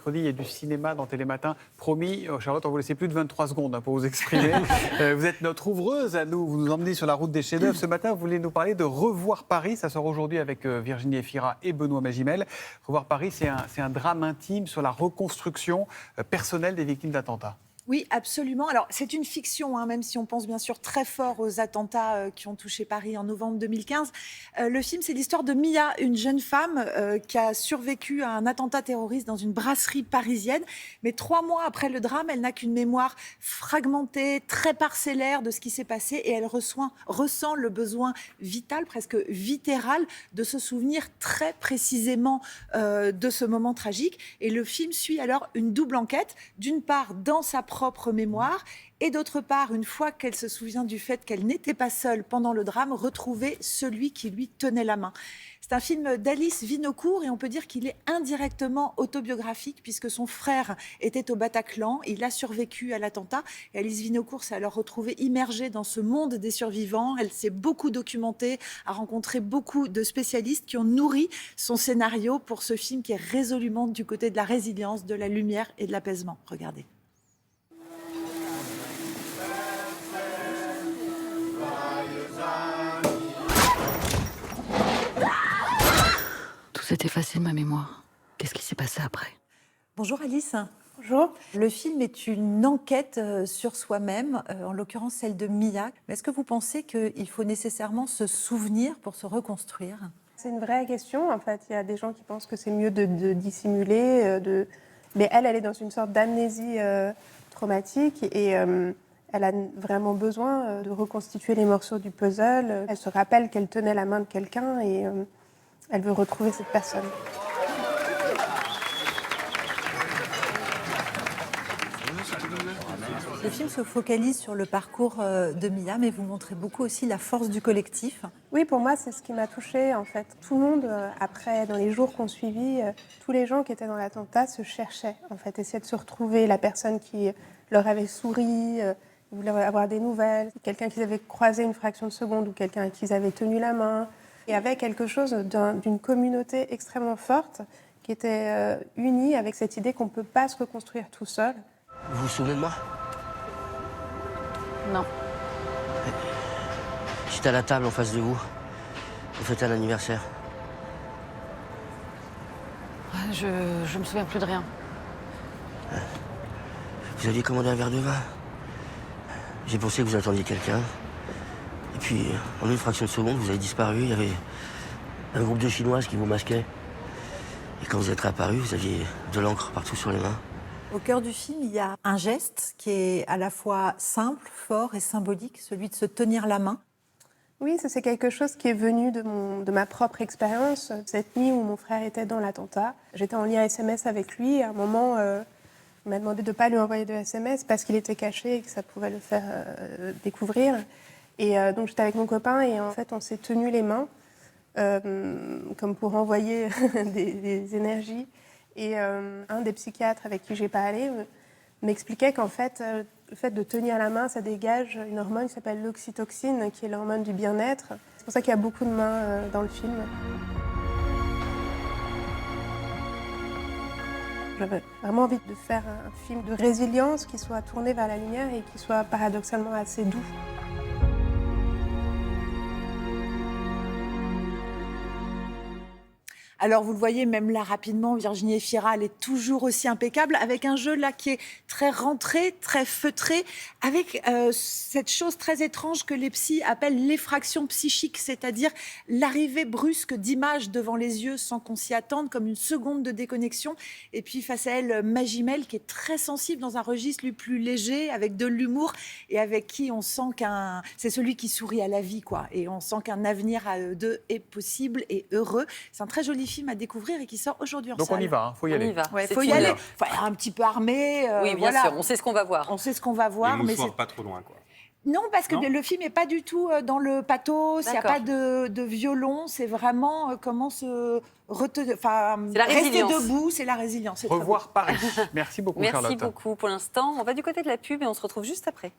mercredi, il y a du cinéma dans Télématin. Promis, Charlotte, on vous laisse plus de 23 secondes pour vous exprimer. Vous êtes notre ouvreuse à nous. Vous nous emmenez sur la route des chefs-d'œuvre. Ce matin, vous voulez nous parler de Revoir Paris. Ça sort aujourd'hui avec Virginie Efira et Benoît Magimel. Revoir Paris, c'est un drame intime sur la reconstruction personnelle des victimes d'attentats. Oui, absolument. Alors, c'est une fiction, même si on pense bien sûr très fort aux attentats qui ont touché Paris en novembre 2015. Le film, c'est l'histoire de Mia, une jeune femme qui a survécu à un attentat terroriste dans une brasserie parisienne. Mais 3 mois après le drame, elle n'a qu'une mémoire fragmentée, très parcellaire de ce qui s'est passé et elle ressent le besoin vital, presque viscéral, de se souvenir très précisément de ce moment tragique. Et le film suit alors une double enquête. D'une part, dans sa propre mémoire et d'autre part, une fois qu'elle se souvient du fait qu'elle n'était pas seule pendant le drame, retrouver celui qui lui tenait la main. C'est un film d'Alice Vinocourt et on peut dire qu'il est indirectement autobiographique puisque son frère était au Bataclan, il a survécu à l'attentat et Alice Vinocourt s'est alors retrouvée immergée dans ce monde des survivants. Elle s'est beaucoup documentée, a rencontré beaucoup de spécialistes qui ont nourri son scénario pour ce film qui est résolument du côté de la résilience, de la lumière et de l'apaisement. Regardez. Tout s'est effacé de ma mémoire. Qu'est-ce qui s'est passé après? Bonjour Alice. Bonjour. Le film est une enquête sur soi-même, en l'occurrence celle de Mia. Mais est-ce que vous pensez qu'il faut nécessairement se souvenir pour se reconstruire ? C'est une vraie question. En fait, il y a des gens qui pensent que c'est mieux de dissimuler, mais elle est dans une sorte d'amnésie traumatique et elle a vraiment besoin de reconstituer les morceaux du puzzle. Elle se rappelle qu'elle tenait la main de quelqu'un et elle veut retrouver cette personne. Le film se focalise sur le parcours de Mia, mais vous montrez beaucoup aussi la force du collectif. Oui, pour moi, c'est ce qui m'a touchée, en fait. Tout le monde, après, dans les jours qu'on suivit, tous les gens qui étaient dans l'attentat se cherchaient, en fait, essayaient de se retrouver. La personne qui leur avait souri, voulait avoir des nouvelles, quelqu'un qu'ils avaient croisé une fraction de seconde ou quelqu'un à qui ils avaient tenu la main. Et avait quelque chose d'une communauté extrêmement forte qui était unie avec cette idée qu'on ne peut pas se reconstruire tout seul. Vous vous souvenez de moi? Non. J'étais à la table en face de vous. Vous fêtez un anniversaire. Je me souviens plus de rien. Vous aviez commandé un verre de vin. J'ai pensé que vous attendiez quelqu'un. Et puis, en une fraction de seconde, vous avez disparu. Il y avait un groupe de Chinoises qui vous masquait. Et quand vous êtes réapparu, vous aviez de l'encre partout sur les mains. Au cœur du film, il y a un geste qui est à la fois simple, fort et symbolique, celui de se tenir la main. Oui, ça c'est quelque chose qui est venu de ma propre expérience. Cette nuit où mon frère était dans l'attentat, j'étais en lien SMS avec lui. Et à un moment, il m'a demandé de ne pas lui envoyer de SMS parce qu'il était caché et que ça pouvait le faire découvrir. Et donc j'étais avec mon copain et en fait on s'est tenu les mains comme pour envoyer des énergies. Et un des psychiatres avec qui j'ai parlé m'expliquait qu'en fait, le fait de tenir la main, ça dégage une hormone qui s'appelle l'oxytocine, qui est l'hormone du bien-être. C'est pour ça qu'il y a beaucoup de mains dans le film. J'avais vraiment envie de faire un film de résilience qui soit tourné vers la lumière et qui soit paradoxalement assez doux. Alors, vous le voyez, même là, rapidement, Virginie Efira, elle est toujours aussi impeccable, avec un jeu là qui est très rentré, très feutré, avec cette chose très étrange que les psys appellent l'effraction psychique, c'est-à-dire l'arrivée brusque d'images devant les yeux sans qu'on s'y attende, comme une seconde de déconnexion. Et puis, face à elle, Magimel, qui est très sensible dans un registre lui plus léger, avec de l'humour, et avec qui on sent c'est celui qui sourit à la vie, quoi. Et on sent qu'un avenir à eux deux est possible et heureux. C'est un très joli film à découvrir et qui sort aujourd'hui en salle. Donc on y va, faut y aller. On y va. Ouais, faut y aller. Faut être un petit peu armé. Oui, bien voilà. sûr, on sait ce qu'on va voir. On sait ce qu'on va voir, mais c'est pas trop loin, quoi. non, parce que Non. le film n'est pas du tout dans le pathos. Il n'y a pas de violon. C'est vraiment comment se C'est la rester résilience. debout. C'est la résilience. C'est très beau. Revoir Paris. Merci beaucoup, Merci Charlotte. beaucoup. Pour l'instant, on va du côté de la pub et on se retrouve juste après.